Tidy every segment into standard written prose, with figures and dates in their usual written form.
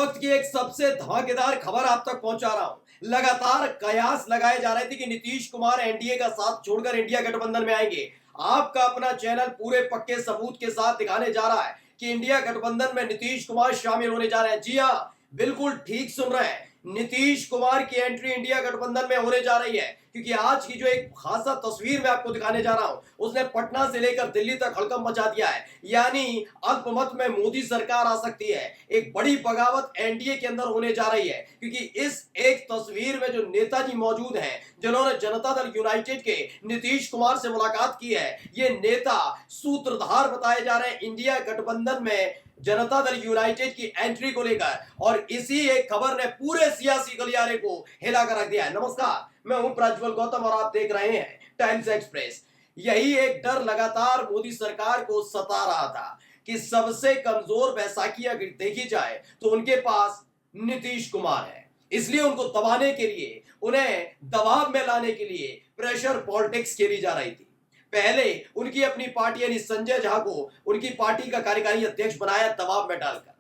वक्त की एक सबसे धमाकेदार खबर आप तक पहुंचा रहा हूं। लगातार कयास लगाए जा रहे थे कि नीतीश कुमार एनडीए का साथ छोड़कर इंडिया गठबंधन में आएंगे। आपका अपना चैनल पूरे पक्के सबूत के साथ दिखाने जा रहा है कि इंडिया गठबंधन में नीतीश कुमार शामिल होने जा रहे हैं। जी हां, बिल्कुल ठीक सुन रहे हैं, नीतीश कुमार की एंट्री इंडिया गठबंधन में होने जा रही है। क्योंकि आज की जो एक खासा तस्वीर मैं आपको दिखाने जा रहा हूं, उसने पटना से लेकर दिल्ली तक हड़कंप मचा दिया है। यानी अल्पमत में मोदी सरकार आ सकती है। एक बड़ी बगावत एनडीए के अंदर होने जा रही है, क्योंकि इस एक तस्वीर में जो नेताजी मौजूद हैं, जिन्होंने जनता दल यूनाइटेड के नीतीश कुमार से मुलाकात की है, ये नेता सूत्रधार बताए जा रहे हैं इंडिया गठबंधन में जनता दल यूनाइटेड की एंट्री को लेकर। और इसी एक खबर ने पूरे सियासी गलियारे को हिला कर रख दिया है। नमस्कार, मैं हूं प्रज्वल गौतम और आप देख रहे हैं टाइम्स एक्सप्रेस। यही एक डर लगातार मोदी सरकार को सता रहा था कि सबसे कमजोर बैसाखी अगर देखी जाए तो उनके पास नीतीश कुमार है। इसलिए उनको दबाने के लिए, उन्हें दबाव में लाने के लिए प्रेशर पॉलिटिक्स खेली जा रही थी। पहले उनकी अपनी पार्टी यानी संजय झा को उनकी पार्टी का कार्यकारी अध्यक्ष बनाया दबाव में डालकर।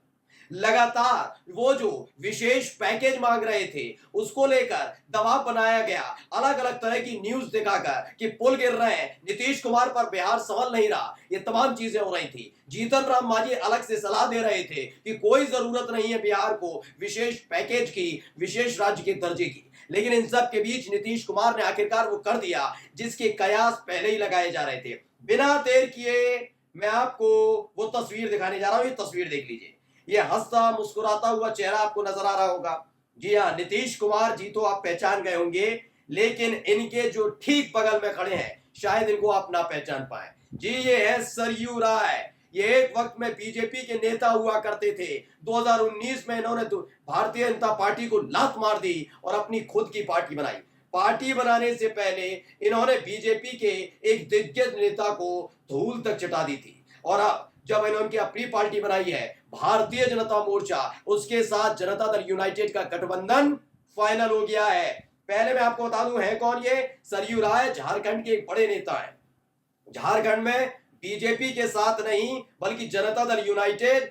लगातार वो जो विशेष पैकेज मांग रहे थे उसको लेकर दबाव बनाया गया, अलग अलग तरह की न्यूज दिखाकर कि पुल गिर रहे हैं, नीतीश कुमार पर बिहार संभल नहीं रहा, ये तमाम चीजें हो रही थी। जीतन राम मांझी अलग से सलाह दे रहे थे कि कोई जरूरत नहीं है बिहार को विशेष पैकेज की, विशेष राज्य के दर्जे की। लेकिन इन सब के बीच नीतीश कुमार ने आखिरकार वो कर दिया जिसके कयास पहले ही लगाए जा रहे थे। बिना देर किए मैं आपको वो तस्वीर दिखाने जा रहा हूं। ये तस्वीर देख लीजिए। ये हंसता मुस्कुराता हुआ चेहरा आपको नजर आ रहा होगा। जी हाँ, नीतीश कुमार जी तो आप पहचान गए होंगे, लेकिन इनके जो ठीक बगल में खड़े हैं शायद इनको आप ना पहचान पाए। जी, ये है सरयू राय। ये एक वक्त में बीजेपी के नेता हुआ करते थे। 2019 में इन्होंने तो भारतीय जनता पार्टी को लात मार दी और अपनी खुद की पार्टी बनाई। पार्टी बनाने से पहले इन्होंने बीजेपी के एक दिग्गज नेता को धूल तक चटा दी थी। और अब जब इन्होंने अपनी पार्टी बनाई है भारतीय जनता मोर्चा, उसके साथ जनता दल यूनाइटेड का गठबंधन फाइनल हो गया है। पहले मैं आपको बता दूं है कौन ये। सरयू राय झारखंड के एक बड़े नेता है। झारखंड में बीजेपी के साथ नहीं बल्कि जनता दल यूनाइटेड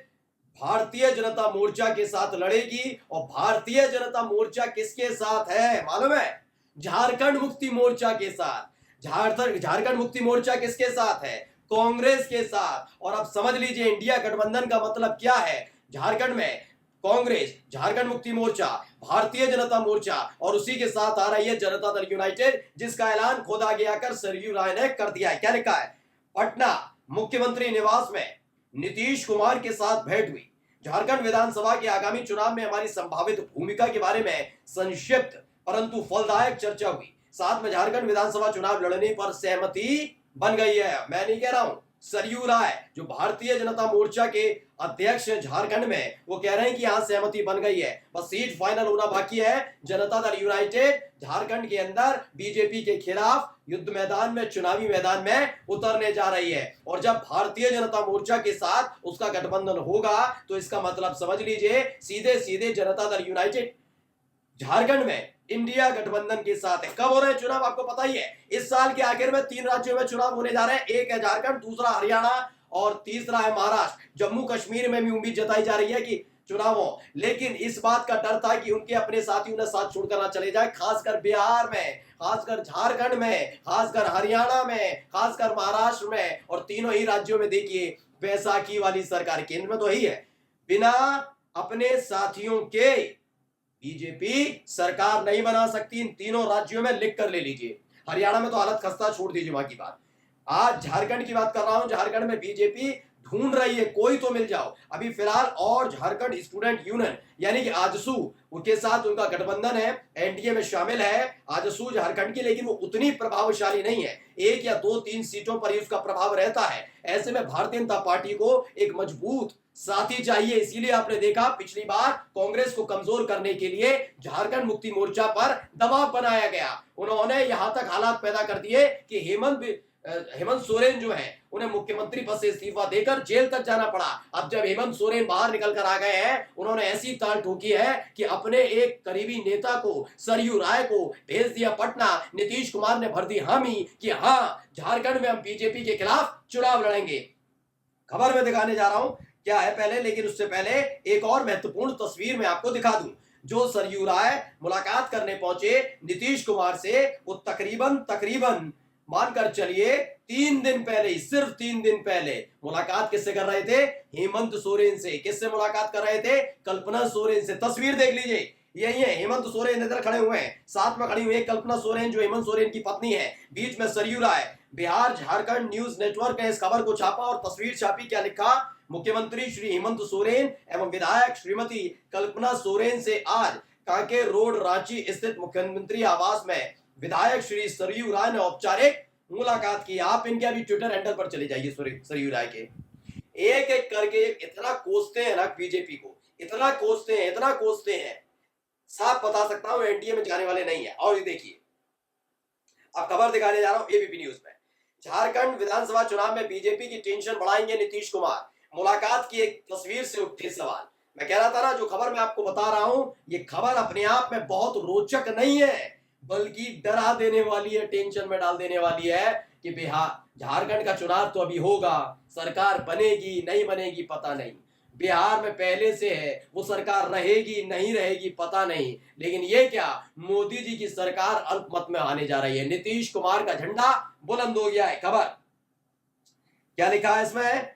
भारतीय जनता मोर्चा के साथ लड़ेगी। और भारतीय जनता मोर्चा किसके साथ है मालूम है? झारखंड मुक्ति मोर्चा के साथ। झारखंड मुक्ति मोर्चा किसके साथ है? कांग्रेस के साथ। और अब समझ लीजिए इंडिया गठबंधन का मतलब क्या है। झारखंड में कांग्रेस, झारखंड मुक्ति मोर्चा, भारतीय जनता मोर्चा और उसी के साथ आ रही है जनता दल यूनाइटेड, जिसका ऐलान खुद आगे आकर सरयू राय ने कर दिया है। क्या लिखा है? पटना मुख्यमंत्री निवास में नीतीश कुमार के साथ भेंट हुई। झारखंड विधानसभा के आगामी चुनाव में हमारी संभावित भूमिका के बारे में संक्षिप्त परंतु फलदायक चर्चा हुई। साथ में झारखंड विधानसभा चुनाव लड़ने पर सहमति बन गई है। मैं नहीं कह रहा हूं, सरयू राय जो भारतीय जनता मोर्चा के अध्यक्ष हैं झारखंड में, वो कह रहे हैं कि यहां सहमति बन गई है, बस सीट फाइनल होना बाकी है। जनता दल यूनाइटेड झारखंड के अंदर बीजेपी के खिलाफ युद्ध मैदान में, चुनावी मैदान में उतरने जा रही है। और जब भारतीय जनता मोर्चा के साथ उसका गठबंधन होगा तो इसका मतलब समझ लीजिए सीधे सीधे जनता दल यूनाइटेड झारखंड में इंडिया गठबंधन के साथ है। कब हो रहे हैं चुनाव आपको पता ही है। इस साल के आखिर में 3 राज्यों में चुनाव होने जा रहे हैं। एक है झारखंड, दूसरा हरियाणा और तीसरा है महाराष्ट्र। जम्मू कश्मीर में भी उम्मीद जताई जा रही है कि चुनाव हो, लेकिन इस बात का डर था कि उनके अपने साथियों ने साथ छोड़कर ना चले जाए, खासकर बिहार में, खासकर झारखंड में, खासकर हरियाणा में, खासकर महाराष्ट्र में। और तीनों ही राज्यों में देखिए बैसाखी वाली सरकार केंद्र में तो ही है। बिना अपने साथियों के बीजेपी सरकार नहीं बना सकती। इन तीनों राज्यों में लिख कर ले लीजिए। हरियाणा में तो हालत खस्ता, छोड़ दीजिए वहां की बात। आज झारखंड की बात कर रहा हूं। झारखंड में बीजेपी ढूंढ रही है कोई तो मिल जाओ अभी फिलहाल। और झारखंड स्टूडेंट यूनियन यानी कि आजसू, उनके साथ उनका गठबंधन है, एनडीए में शामिल है आजसू झारखंड की, लेकिन वो उतनी प्रभावशाली नहीं है। 1 या 2-3 सीटों पर ही उसका प्रभाव रहता है। ऐसे में भारतीय जनता पार्टी को एक मजबूत साथी चाहिए। इसीलिए आपने देखा पिछली बार कांग्रेस को कमजोर करने के लिए झारखंड मुक्ति मोर्चा पर दबाव बनाया गया। उन्होंने यहां तक हालात पैदा कर दिए कि हेमंत सोरेन जो है उन्हें मुख्यमंत्री पद से इस्तीफा देकर जेल तक जाना पड़ा। अब जब हेमंत सोरेन बाहर निकल कर आ गए हैं, उन्होंने ऐसी ताल ठोकी है कि अपने एक करीबी नेता को, सरयू राय को भेज दिया पटना। नीतीश कुमार ने भर दी हामी कि हाँ, झारखंड में हम बीजेपी के खिलाफ चुनाव लड़ेंगे। खबर में दिखाने जा रहा हूं क्या है पहले, लेकिन उससे पहले एक और महत्वपूर्ण तस्वीर मैं आपको दिखा दूं। जो सरयू राय मुलाकात करने पहुंचे नीतीश कुमार से, वो तकरीबन तकरीबन मानकर चलिए 3 दिन पहले ही, सिर्फ 3 दिन पहले मुलाकात किससे कर रहे थे? हेमंत सोरेन से। किससे मुलाकात कर रहे थे? कल्पना सोरेन से। तस्वीर देख लीजिए, यही है हेमंत सोरेन इधर खड़े हुए हैं, साथ में खड़ी हुई है कल्पना सोरेन जो हेमंत सोरेन की पत्नी है, बीच में सरयू राय। बिहार झारखंड न्यूज नेटवर्क ने इस खबर को छापा और तस्वीर छापी। क्या लिखा? मुख्यमंत्री श्री हेमंत सोरेन एवं विधायक श्रीमती कल्पना सोरेन से आज कांके रोड रांची स्थित मुख्यमंत्री आवास में विधायक श्री सरयू राय ने औपचारिक मुलाकात की। आप इनके अभी ट्विटर हैंडल पर चले जाइए, सरयू राय के एक एक करके इतना कोसते हैं ना बीजेपी को, इतना कोसते हैं, इतना कोसते हैं, साफ बता सकता हूं एनडीए में जाने वाले नहीं है। और ये देखिए, अब खबर दिखाने जा रहा हूं एबीपी न्यूज में। झारखंड विधानसभा चुनाव में बीजेपी की टेंशन बढ़ाएंगे नीतीश कुमार, मुलाकात की एक तस्वीर से उठे सवाल। मैं कह रहा था ना, जो खबर मैं आपको बता रहा हूं, ये खबर अपने आप में बहुत रोचक नहीं है, बल्कि डरा देने वाली है, टेंशन में डाल देने वाली है कि बिहार झारखंड का चुनाव तो अभी होगा, सरकार बनेगी नहीं बनेगी पता नहीं, बिहार में पहले से है, वो सरकार रहेगी नहीं रहेगी पता नहीं, लेकिन ये क्या, मोदी जी की सरकार अल्पमत में आने जा रही है। नीतीश कुमार का झंडा बुलंद हो गया है। खबर क्या लिखा है इसमें?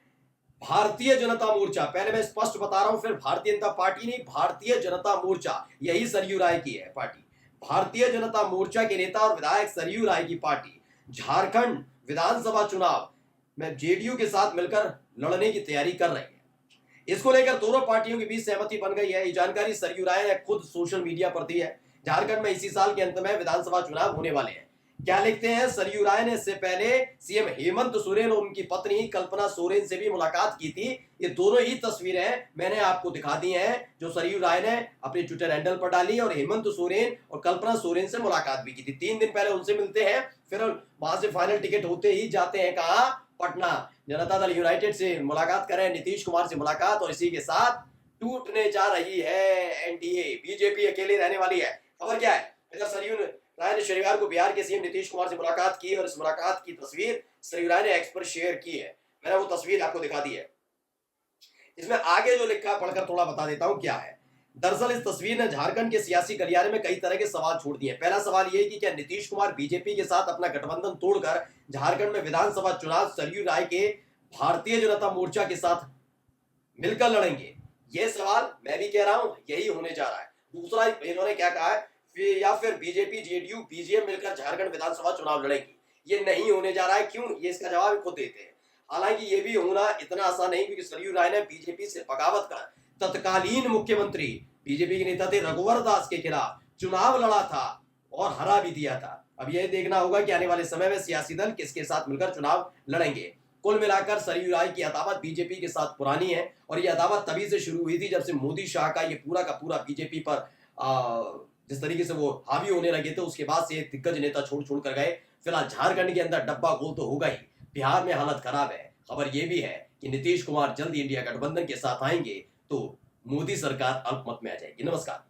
भारतीय जनता मोर्चा, पहले मैं स्पष्ट बता रहा हूं, फिर भारतीय जनता पार्टी नहीं, भारतीय जनता मोर्चा, यही सरयू राय की है पार्टी। भारतीय जनता मोर्चा के नेता और विधायक सरयू राय की पार्टी झारखंड विधानसभा चुनाव में जेडीयू के साथ मिलकर लड़ने की तैयारी कर रही है। इसको लेकर दोनों पार्टियों के बीच सहमति बन गई है। ये जानकारी सरयू राय ने खुद सोशल मीडिया पर दी है। झारखंड में इसी साल के अंत में विधानसभा चुनाव होने वाले हैं। क्या लिखते हैं सरयू राय ने? इससे पहले सीएम हेमंत सोरेन और उनकी पत्नी कल्पना सोरेन से भी मुलाकात की थी। ये दोनों ही तस्वीरें मैंने आपको दिखा दी हैं जो सरयू राय ने अपने ट्विटर हैंडल पर डाली, और हेमंत सोरेन और कल्पना सोरेन से मुलाकात भी की थी। 3 दिन पहले उनसे मिलते हैं, फिर वहां से फाइनल टिकट होते ही जाते हैं कहां? पटना। जनता दल यूनाइटेड से मुलाकात करें, नीतीश कुमार से मुलाकात, और इसी के साथ टूटने जा रही है एनडीए, बीजेपी अकेले रहने वाली है। खबर क्या है? इधर सरयू राय ने शनिवार को बिहार के सीएम नीतीश कुमार से मुलाकात की, और इस मुलाकात की तस्वीर सरयू राय ने एक्स पर शेयर की है। मैंने वो तस्वीर आपको दिखा दी है। इसमें आगे जो लिखा पढ़कर थोड़ा बता देता हूं क्या है। दरअसल इस तस्वीर ने झारखंड के सियासी गलियारे में कई तरह के सवाल छोड़ दिए। पहला सवाल यह कि क्या नीतीश कुमार बीजेपी के साथ अपना गठबंधन तोड़कर झारखंड में विधानसभा चुनाव सरयू राय के भारतीय जनता मोर्चा के साथ मिलकर लड़ेंगे? यह सवाल मैं भी कह रहा हूं, यही होने जा रहा है। दूसरा, इन्होंने क्या कहा है, या फिर बीजेपी जेडीयू बीजेएम मिलकर झारखंड विधानसभा चुनाव लड़ेंगी? ये नहीं होने जा रहा है। क्यों? ये इसका जवाब खुद देते हैं। हालांकि ये भी होना इतना आसान नहीं, क्योंकि सरयू राय ने बीजेपी से बगावत कर तत्कालीन मुख्यमंत्री बीजेपी के नेता थे रघुवर दास के खिलाफ चुनाव लड़ा था और हरा भी दिया था। अब यह देखना होगा कि आने वाले समय में सियासी दल किसके साथ मिलकर चुनाव लड़ेंगे। कुल मिलाकर सरयू राय की अदावत बीजेपी के साथ पुरानी है, और यह अदावत तभी से शुरू हुई थी जब से मोदी शाह का ये पूरा का पूरा बीजेपी पर जिस तरीके से वो हावी होने लगे थे, उसके बाद से दिग्गज नेता छोड़ छोड़ कर गए। फिलहाल झारखंड के अंदर डब्बा गोल तो होगा ही, बिहार में हालत खराब है। खबर यह भी है कि नीतीश कुमार जल्द इंडिया गठबंधन के साथ आएंगे तो मोदी सरकार अल्पमत में आ जाएगी। नमस्कार।